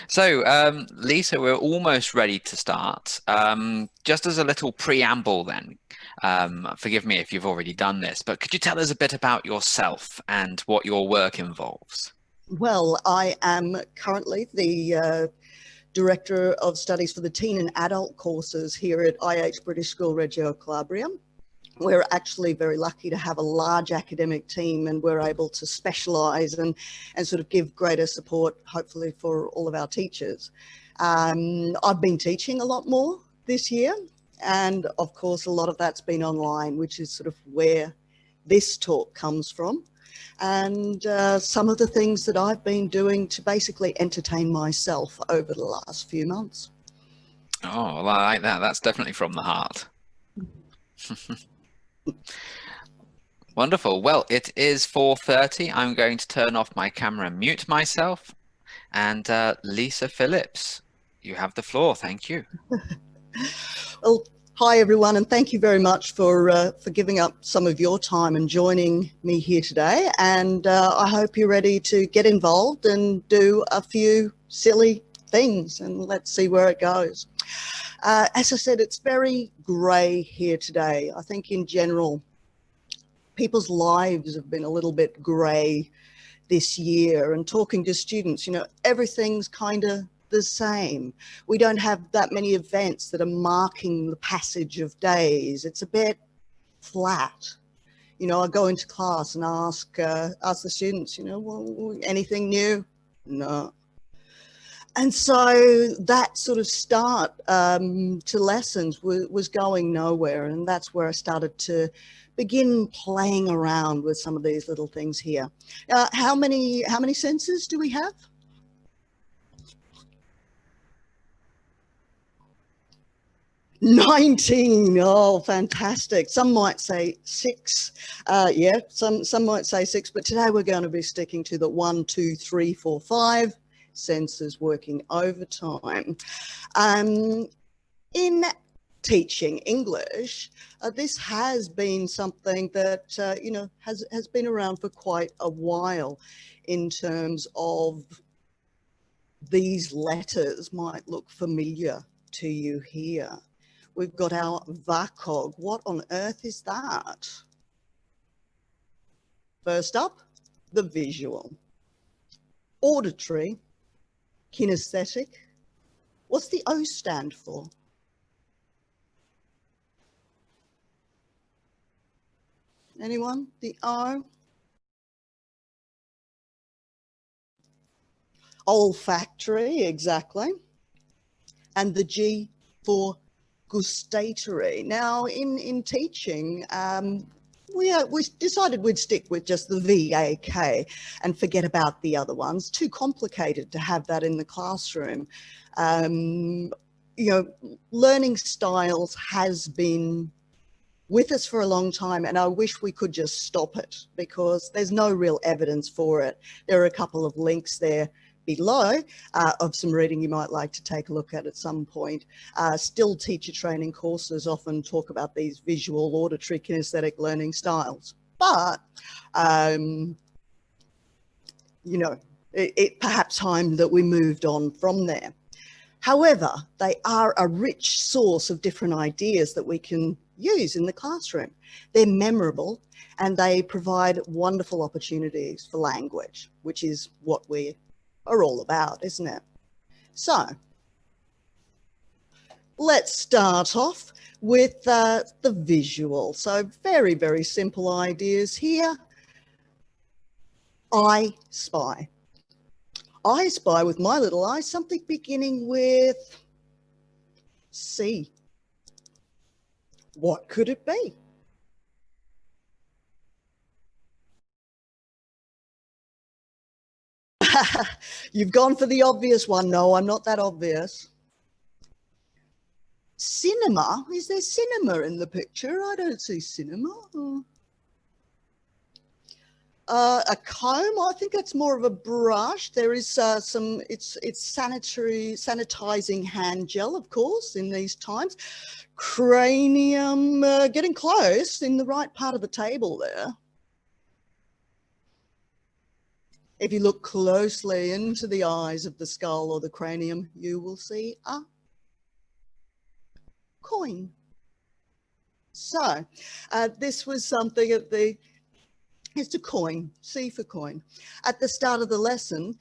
So, Lisa, we're almost ready to start. Just as a little preamble, then, forgive me if you've already done this, but could you tell us a bit about yourself and what your work involves? Well, I am currently the Director of Studies for the Teen and Adult courses here at IH British School Reggio Calabria. We're actually very lucky to have a large academic team, and we're able to specialise and sort of give greater support, hopefully, for all of our teachers. I've been teaching a lot more this year, and of course, a lot of that's been online, which is sort of where this talk comes from. And some of the things that I've been doing to basically entertain myself over the last few months. Oh, well, I like that. That's definitely from the heart. Wonderful. Well, it is 4:30. I'm going to turn off my camera and mute myself. And Lisa Phillips, you have the floor. Thank you. Well, hi everyone, and thank you very much for giving up some of your time and joining me here today. And I hope you're ready to get involved and do a few silly things, and let's see where it goes. As I said, it's very grey here today. I think in general, people's lives have been a little bit grey this year, and talking to students, you know, everything's kind of the same. We don't have that many events that are marking the passage of days. It's a bit flat. You know, I go into class and ask the students, you know, well, anything new? No. And so that sort of start to lessons was going nowhere, and that's where I started to begin playing around with some of these little things here. How many senses do we have? 19. Oh, fantastic. Some might say 6. Yeah, some might say 6, but today we're going to be sticking to the 1, 2, 3, 4, 5 senses working overtime. In teaching English, this has been something that, you know, has been around for quite a while in terms of these letters might look familiar to you here. We've got our VACOG. What on earth is that? First up, the visual. Auditory, kinesthetic. What's the O stand for? Anyone? The O? Olfactory, exactly. And the G for gustatory. Now, in teaching, we decided we'd stick with just the VAK and forget about the other ones. Too complicated to have that in the classroom. You know, learning styles has been with us for a long time, and I wish we could just stop it because there's no real evidence for it. There are a couple of links there below of some reading you might like to take a look at some point. Still teacher training courses often talk about these visual, auditory, kinesthetic learning styles. But, you know, it perhaps time that we moved on from there. However, they are a rich source of different ideas that we can use in the classroom. They're memorable and they provide wonderful opportunities for language, which is what we are all about, isn't it? So let's start off with the visual. So very, very simple ideas here. I spy. I spy with my little eye something beginning with C. What could it be? You've gone for the obvious one. No, I'm not that obvious. Cinema? Is there cinema in the picture? I don't see cinema. A comb, I think that's more of a brush. There is some, it's sanitizing hand gel, of course, in these times. Cranium, getting close, in the right part of the table there. If you look closely into the eyes of the skull or the cranium, you will see a coin. So this was something at the, it's a coin, C for coin. At the start of the lesson,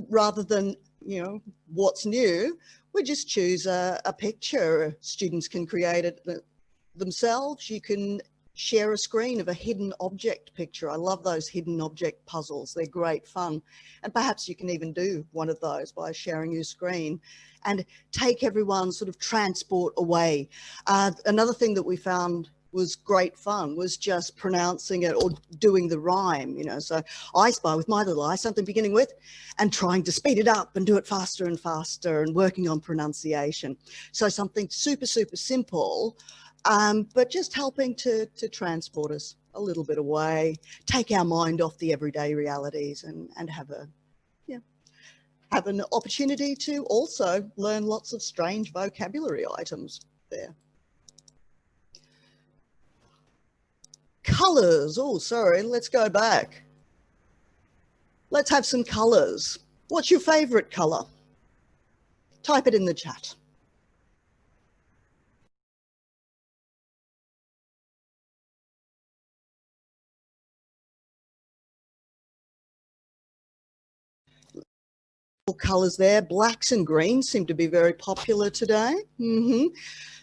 rather than, you know, what's new, we just choose a picture. Students can create it themselves. You can share a screen of a hidden object picture. I love those hidden object puzzles. They're great fun. And perhaps you can even do one of those by sharing your screen and take everyone sort of transport away. Another thing that we found was great fun was just pronouncing it or doing the rhyme, you know. So I Spy with my little eye, something beginning with, and trying to speed it up and do it faster and faster and working on pronunciation. So something super, super simple, but just helping to transport us a little bit away, take our mind off the everyday realities and have a, yeah, have an opportunity to also learn lots of strange vocabulary items there. Colours. Oh, sorry, let's go back. Let's have some colours. What's your favourite colour? Type it in the chat. Colours there. Blacks and greens seem to be very popular today.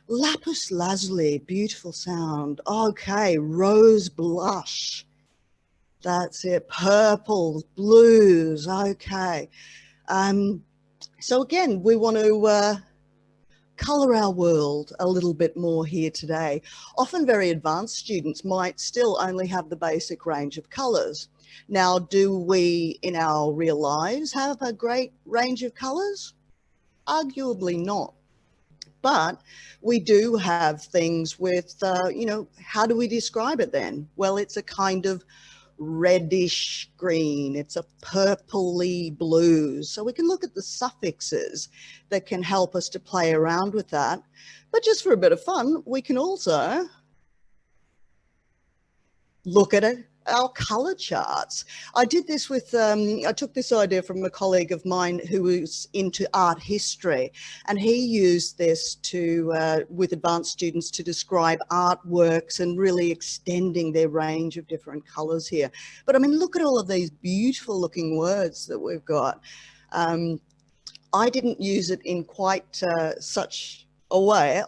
Lapis lazuli, beautiful sound. Okay, rose blush. That's it. Purples, blues. Okay. So again, we want to colour our world a little bit more here today. Often very advanced students might still only have the basic range of colours. Now, do we in our real lives have a great range of colours? Arguably not. But we do have things with, you know, how do we describe it then? Well, it's a kind of reddish green, it's a purpley blue. So we can look at the suffixes that can help us to play around with that. But just for a bit of fun, we can also look at it, our colour charts. I did this with, I took this idea from a colleague of mine who was into art history, and he used this to, with advanced students to describe artworks and really extending their range of different colours here. But I mean, look at all of these beautiful looking words that we've got. I didn't use it in quite such a way.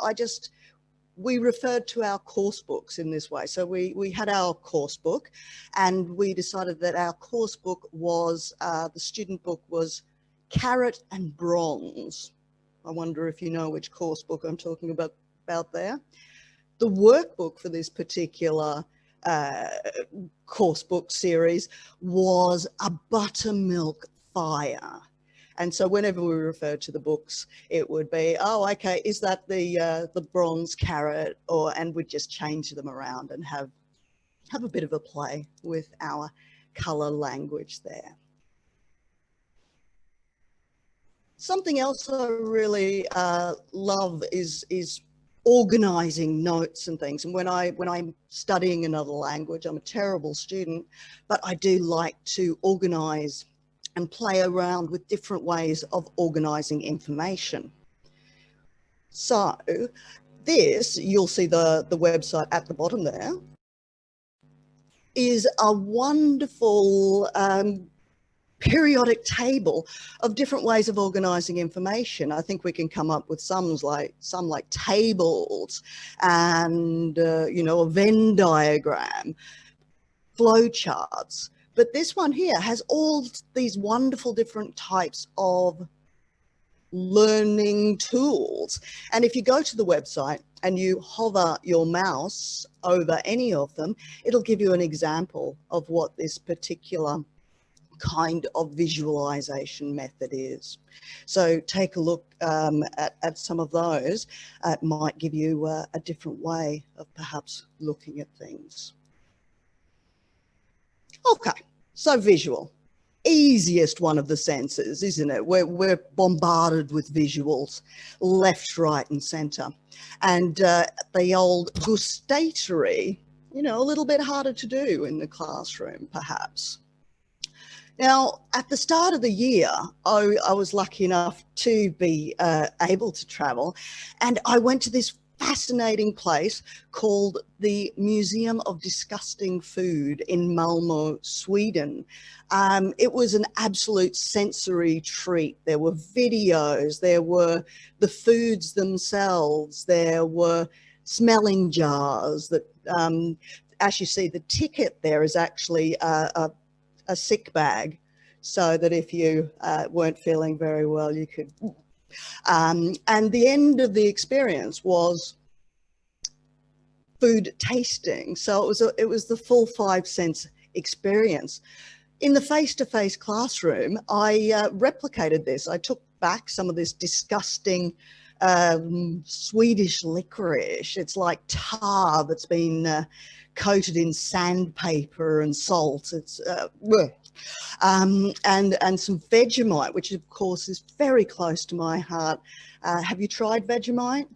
We referred to our course books in this way. So we had our course book, and we decided that our course book was, the student book was carrot and bronze. I wonder if you know which course book I'm talking about there. The workbook for this particular course book series was a buttermilk fire. And so whenever we referred to the books, it would be, oh, okay, is that the bronze carrot? And we'd just change them around and have a bit of a play with our colour language there. Something else I really love is organising notes and things. And when I'm studying another language, I'm a terrible student, but I do like to organise and play around with different ways of organising information. So this, you'll see the website at the bottom there, is a wonderful periodic table of different ways of organising information. I think we can come up with some like tables and, you know, a Venn diagram, flow charts. But this one here has all these wonderful different types of learning tools. And if you go to the website and you hover your mouse over any of them, it'll give you an example of what this particular kind of visualization method is. So take a look at some of those. It might give you a different way of perhaps looking at things. Okay, so visual, easiest one of the senses, isn't it? We're bombarded with visuals, left, right, and centre. And the old gustatory, you know, a little bit harder to do in the classroom, perhaps. Now, at the start of the year, I was lucky enough to be able to travel, and I went to this fascinating place called the Museum of Disgusting Food in Malmo, Sweden. It was an absolute sensory treat. There were videos, there were the foods themselves, there were smelling jars that, as you see, the ticket there is actually a sick bag, so that if you weren't feeling very well, you could. And the end of the experience was food tasting. So it was the full 5 sense experience. In the face-to-face classroom, I replicated this. I took back some of this disgusting Swedish licorice. It's like tar that's been coated in sandpaper and salt. It's and some Vegemite, which of course is very close to my heart. Have you tried Vegemite?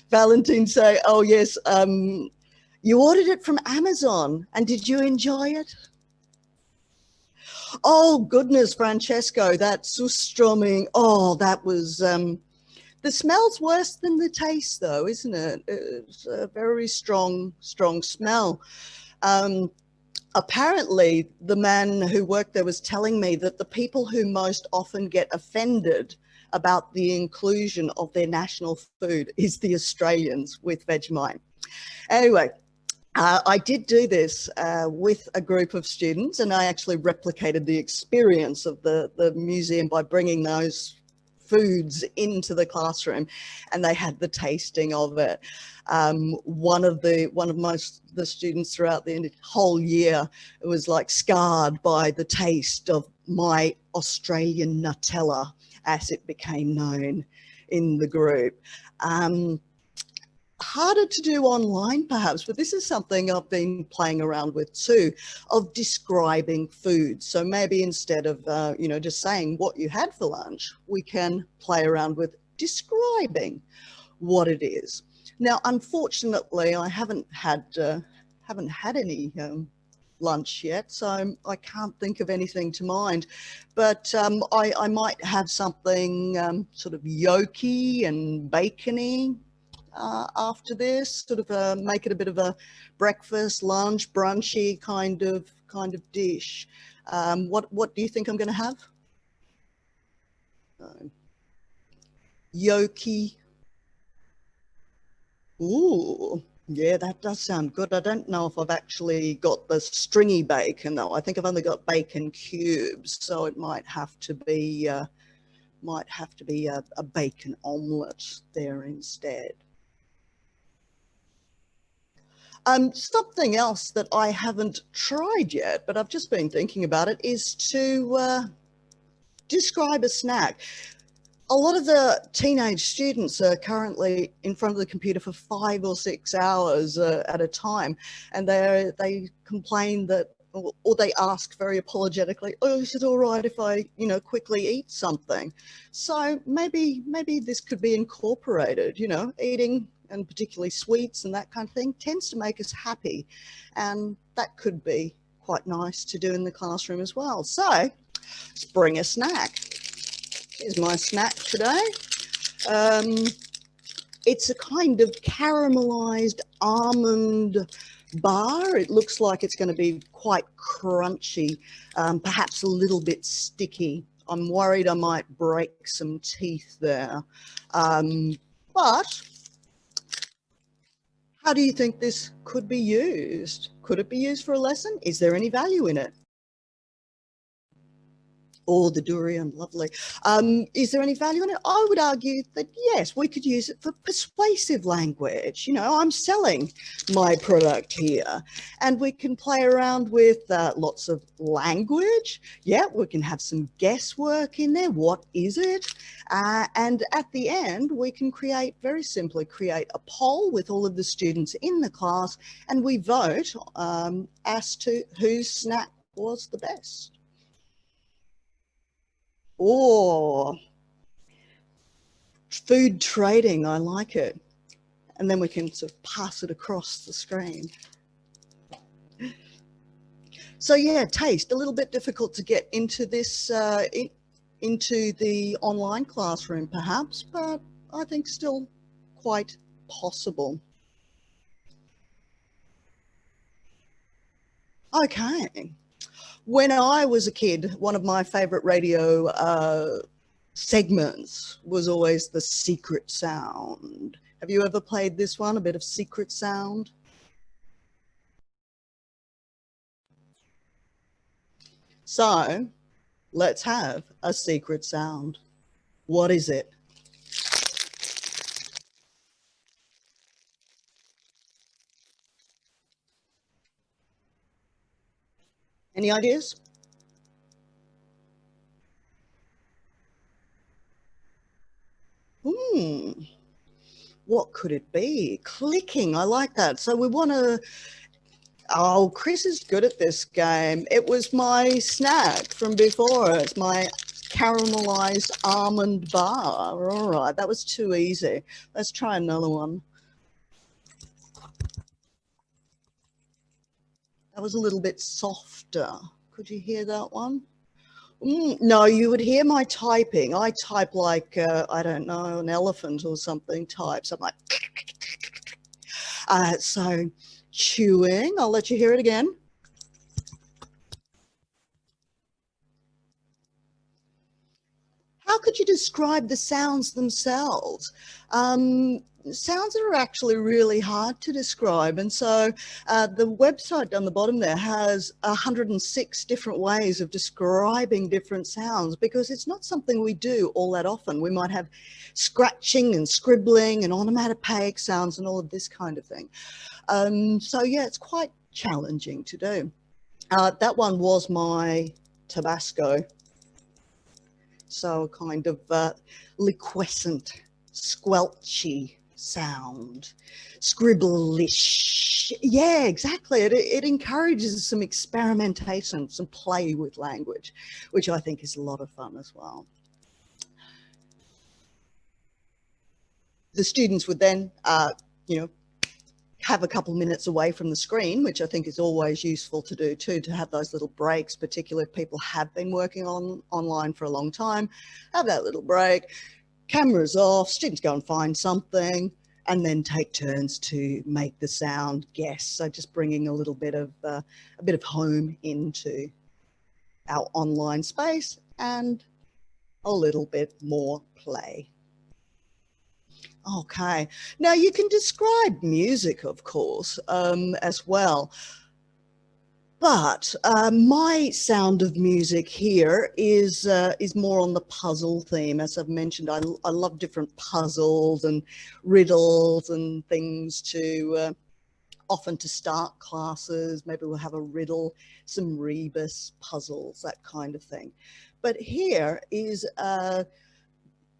Valentine say, "Oh yes, you ordered it from Amazon, and did you enjoy it?" Oh goodness, Francesco, that surströmming. Oh, that was. The smell's worse than the taste, though, isn't it? It's a very strong, strong smell. Um, Apparently, the man who worked there was telling me that the people who most often get offended about the inclusion of their national food is the Australians with Vegemite. Anyway, I did do this with a group of students, and I actually replicated the experience of the museum by bringing those foods into the classroom, and they had the tasting of it. One of the students throughout the whole year was like scarred by the taste of my Australian Nutella, as it became known in the group. Harder to do online perhaps, but this is something I've been playing around with too, of describing food. So maybe instead of just saying what you had for lunch, we can play around with describing what it is. Now, unfortunately, I haven't had any lunch yet, so I can't think of anything to mind. But I might have something sort of yolky and bacony after this, sort of make it a bit of a breakfast, lunch, brunchy kind of dish. What do you think I'm going to have? Yolky. Ooh, yeah, that does sound good. I don't know if I've actually got the stringy bacon though. I think I've only got bacon cubes, so it might have to be a bacon omelette there instead. Something else that I haven't tried yet, but I've just been thinking about it, is to describe a snack. A lot of the teenage students are currently in front of the computer for 5 or 6 hours at a time, and they complain that, or they ask very apologetically, "Oh, is it all right if I, quickly eat something?" So maybe this could be incorporated. Eating, and particularly sweets and that kind of thing, tends to make us happy, and that could be quite nice to do in the classroom as well. So let's bring a snack. Here's my snack today. Um, it's a kind of caramelized almond bar. It looks like it's going to be quite crunchy, perhaps a little bit sticky. I'm worried I might break some teeth there. But how do you think this could be used? Could it be used for a lesson? Is there any value in it? Or the durian, lovely. Is there any value in it? I would argue that yes, we could use it for persuasive language. I'm selling my product here, and we can play around with lots of language. Yeah, we can have some guesswork in there. What is it? And at the end, we can very simply create a poll with all of the students in the class, and we vote as to whose snack was the best. Oh, food trading, I like it. and then we can sort of pass it across the screen. So yeah, taste, a little bit difficult to get into this, into the online classroom perhaps, but I think still quite possible. Okay. When I was a kid, one of my favorite radio segments was always the secret sound. Have you ever played this one, a bit of secret sound? So let's have a secret sound. What is it? Any ideas? What could it be? Clicking, I like that. So we want to, oh, Chris is good at this game. It was my snack from before. It's my caramelized almond bar. All right, that was too easy. Let's try another one. That was a little bit softer. Could you hear that one? No, you would hear my typing. I type like, I don't know, an elephant or something types. I'm like, so chewing, I'll let you hear it again. How could you describe the sounds themselves? Sounds are actually really hard to describe. And so the website down the bottom there has 106 different ways of describing different sounds, because it's not something we do all that often. We might have scratching and scribbling and onomatopoeic sounds and all of this kind of thing. So yeah, it's quite challenging to do. That one was my Tabasco. So kind of liquescent, squelchy sound, scribbleish. Yeah, exactly. It encourages some experimentation, some play with language, which I think is a lot of fun as well. The students would then, you know, have a couple minutes away from the screen, which I think is always useful to do too, to have those little breaks, particularly if people have been working online for a long time, have that little break, cameras off, students go and find something, and then take turns to make the sound guess. So just bringing a bit of home into our online space and a little bit more play. Okay. Now you can describe music, of course, as well. But my sound of music here is more on the puzzle theme. As I've mentioned, I love different puzzles and riddles and things to often to start classes. Maybe we'll have a riddle, some rebus puzzles, that kind of thing. But here is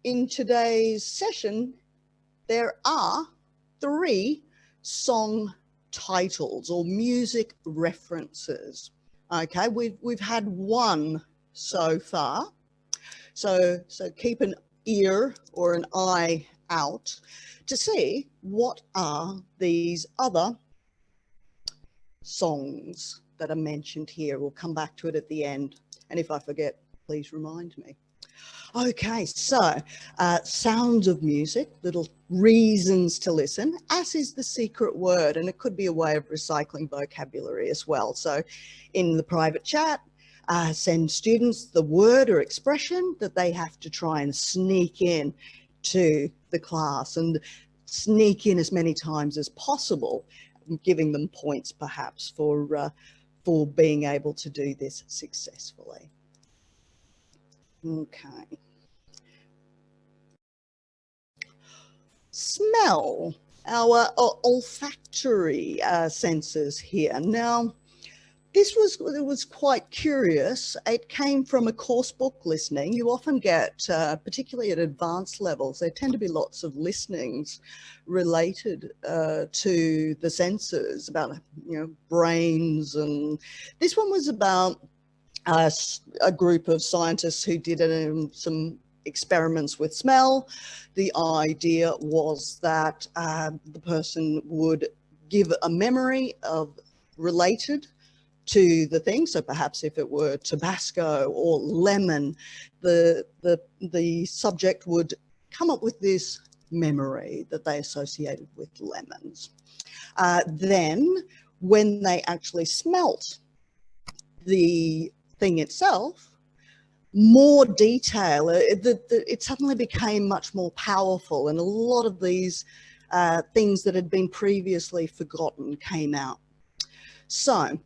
in today's session, there are 3 song titles or music references. Okay, we've had 1 so far. So keep an ear or an eye out to see what are these other songs that are mentioned here. We'll come back to it at the end. And if I forget, please remind me. Okay, so sounds of music, little reasons to listen, as is the secret word, and it could be a way of recycling vocabulary as well. So in the private chat, send students the word or expression that they have to try and sneak in to the class, and sneak in as many times as possible, giving them points perhaps for being able to do this successfully. Okay. Smell, our olfactory senses here. Now, it was quite curious. It came from a course book listening. You often get, particularly at advanced levels, there tend to be lots of listenings related to the senses about, brains. And this one was about a group of scientists who did some experiments with smell. The idea was that the person would give a memory of related to the thing. So perhaps if it were Tabasco or lemon, the subject would come up with this memory that they associated with lemons. Then when they actually smelt the thing itself, more detail, it suddenly became much more powerful, and a lot of these things that had been previously forgotten came out. So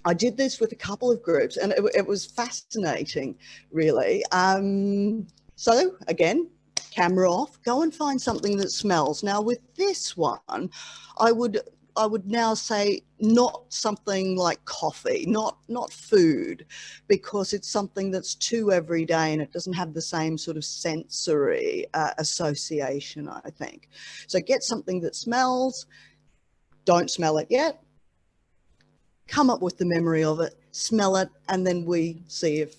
I did this with a couple of groups, and it was fascinating, really. So again, camera off, go and find something that smells. Now with this one, I would now say not something like coffee, not food, because it's something that's too everyday and it doesn't have the same sort of sensory association, I think. So get something that smells, don't smell it yet, come up with the memory of it, smell it, and then we see if,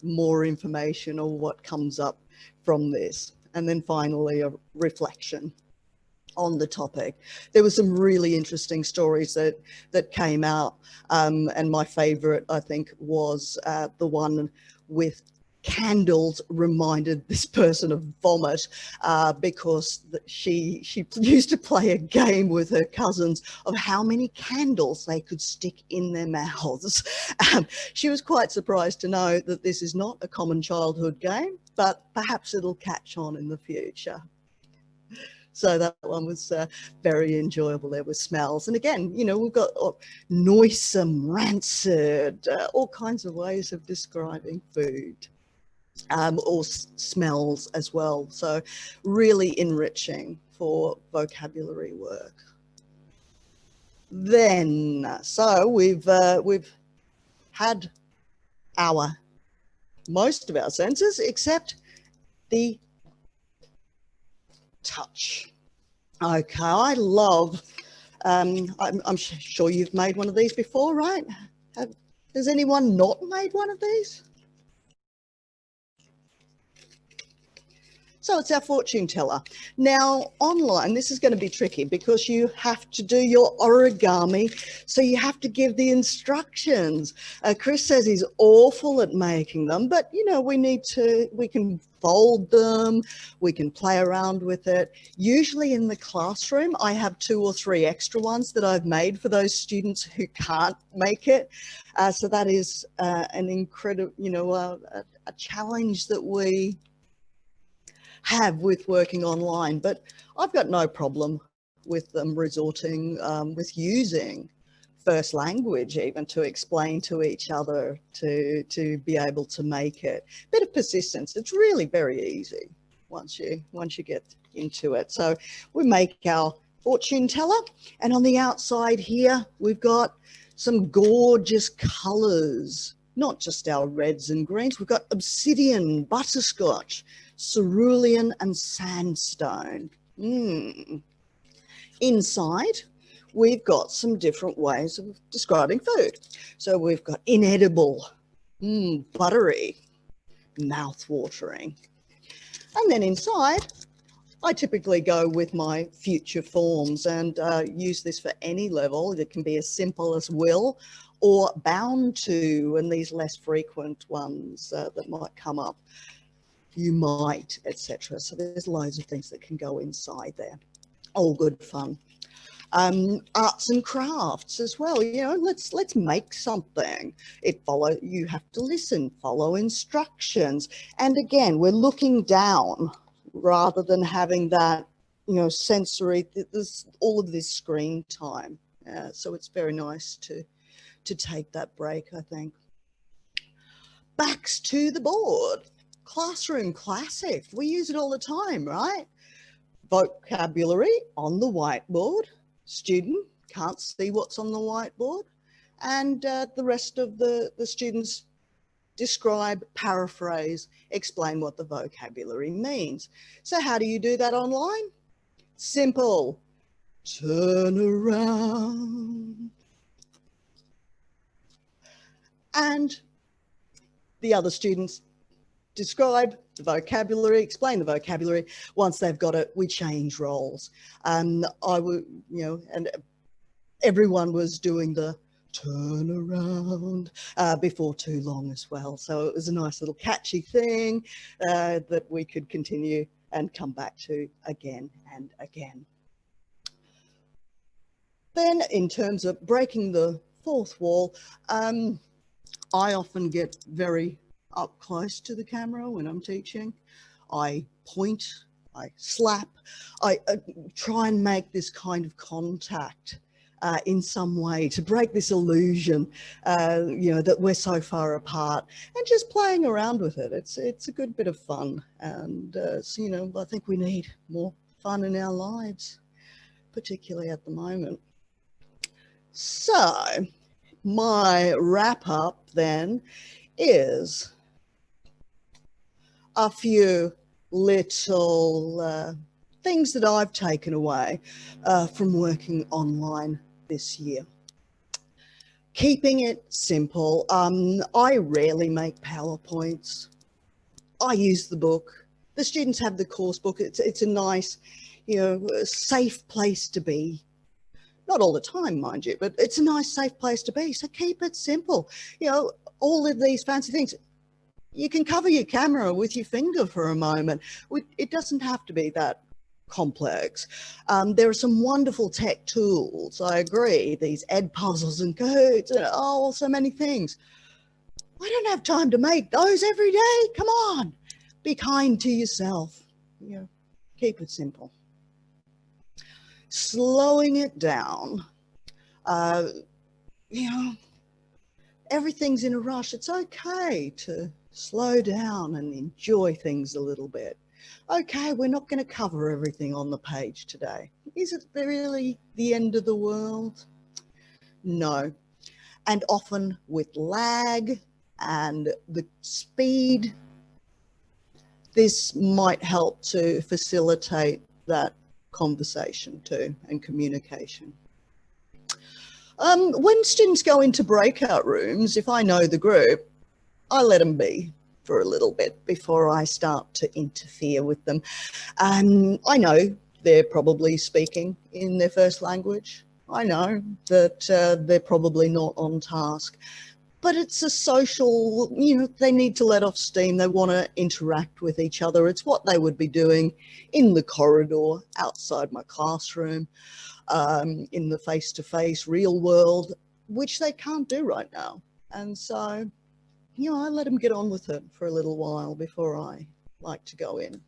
more information or what comes up from this. And then finally, a reflection on the topic. There were some really interesting stories that came out, and my favorite, I think, was the one with candles reminded this person of vomit, because she used to play a game with her cousins of how many candles they could stick in their mouths. She was quite surprised to know that this is not a common childhood game, but perhaps it'll catch on in the future. So that one was very enjoyable. There were smells. And again, we've got noisome, rancid, all kinds of ways of describing food, or smells as well. So really enriching for vocabulary work. Then, so we've had most of our senses except the touch. Okay, I love, I'm sure you've made one of these before, right? Has anyone not made one of these? So it's our fortune teller. Now online, this is going to be tricky because you have to do your origami. So you have to give the instructions. Chris says he's awful at making them, but we can fold them. We can play around with it. Usually in the classroom, I have 2 or 3 extra ones that I've made for those students who can't make it. So that is an incredible, a challenge that we have with working online, but I've got no problem with them resorting with using first language even to explain to each other to be able to make it. Bit of persistence. It's really very easy once you get into it. So we make our fortune teller, and on the outside here we've got some gorgeous colors, not just our reds and greens. We've got obsidian, butterscotch, cerulean and sandstone. Inside, we've got some different ways of describing food. So we've got inedible, buttery, mouth-watering. And then inside, I typically go with my future forms and use this for any level. It can be as simple as will or bound to, and these less frequent ones that might come up. You might, etc. So there's loads of things that can go inside there. All good fun. Arts and crafts as well. Let's make something. You have to listen, follow instructions, and again, we're looking down rather than having that, sensory. There's all of this screen time. So it's very nice to take that break, I think. Backs to the board. Classroom classic. We use it all the time, right? Vocabulary on the whiteboard. Student can't see what's on the whiteboard. And the rest of the students describe, paraphrase, explain what the vocabulary means. So how do you do that online? Simple. Turn around. And the other students describe the vocabulary, explain the vocabulary. Once they've got it, we change roles. I would, and everyone was doing the turn around before too long as well. So it was a nice little catchy thing that we could continue and come back to again and again. Then in terms of breaking the fourth wall, I often get very up close to the camera when I'm teaching. I point, I slap, I try and make this kind of contact in some way to break this illusion, that we're so far apart, and just playing around with it. It's a good bit of fun, and I think we need more fun in our lives, particularly at the moment. So my wrap up then is a few little things that I've taken away from working online this year. Keeping it simple. I rarely make PowerPoints. I use the book. The students have the course book. It's a nice, safe place to be. Not all the time, mind you, but it's a nice, safe place to be. So keep it simple. All of these fancy things, you can cover your camera with your finger for a moment. It doesn't have to be that complex. There are some wonderful tech tools, I agree, these Edpuzzles and Cahoots, and so many things. I don't have time to make those every day. Come on, be kind to yourself. Keep it simple. Slowing it down. Everything's in a rush. It's okay to slow down and enjoy things a little bit. Okay, we're not going to cover everything on the page today. Is it really the end of the world? No. And often with lag and the speed, this might help to facilitate that conversation too and communication. When students go into breakout rooms, if I know the group, I let them be for a little bit before I start to interfere with them. I know they're probably speaking in their first language. I know that they're probably not on task, but it's a social, they need to let off steam. They want to interact with each other. It's what they would be doing in the corridor, outside my classroom, in the face-to-face real world, which they can't do right now. And so, I let them get on with it for a little while before I like to go in.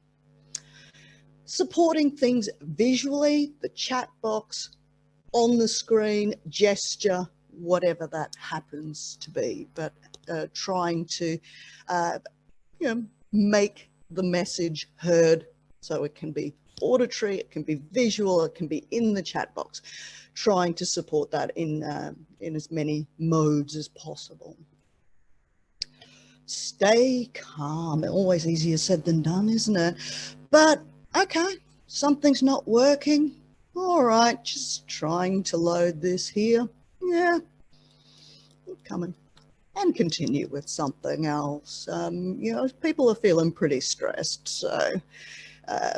Supporting things visually, the chat box, on the screen, gesture, whatever that happens to be, but trying to, make the message heard so it can be auditory, it can be visual, it can be in the chat box, trying to support that in as many modes as possible. Stay calm. Always easier said than done, isn't it? But okay, something's not working. All right, just trying to load this here. Yeah, coming. And continue with something else. People are feeling pretty stressed, so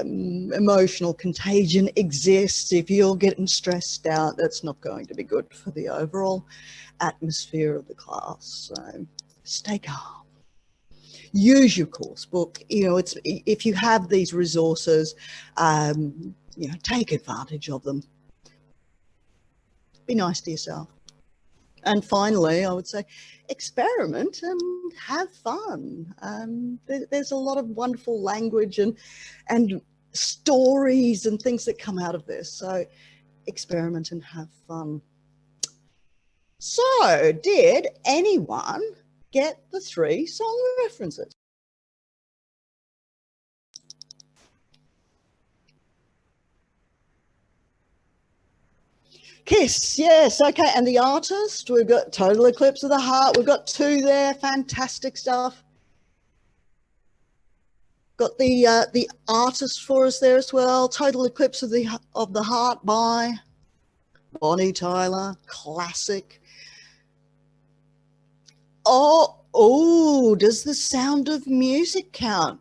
emotional contagion exists. If you're getting stressed out, that's not going to be good for the overall atmosphere of the class. So stay calm. Use your course book. If you have these resources, take advantage of them. Be nice to yourself. And finally, I would say experiment and have fun. There's a lot of wonderful language and stories and things that come out of this. So experiment and have fun. So did anyone get the 3 song references? Kiss, yes, okay. And the artist, we've got Total Eclipse of the Heart. We've got 2 there, fantastic stuff. Got the artist for us there as well. Total Eclipse of the Heart by Bonnie Tyler, classic. Oh, Oh, does the Sound of Music count?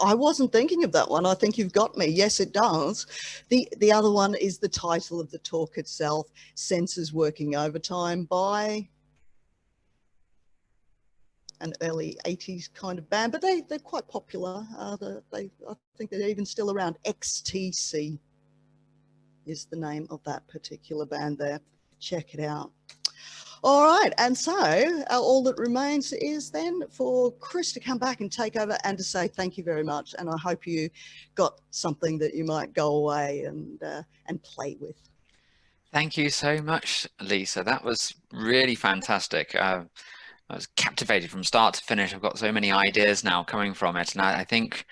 I wasn't thinking of that one. I think you've got me. Yes, it does. The other one is the title of the talk itself, Senses Working Overtime, by an early 80s kind of band, but they're quite popular. I think they're even still around. XTC is the name of that particular band there. Check it out. All right, and so all that remains is then for Chris to come back and take over and to say thank you very much. And I hope you got something that you might go away and play with. Thank you so much, Lisa. That was really fantastic. I was captivated from start to finish. I've got so many ideas now coming from it, and I think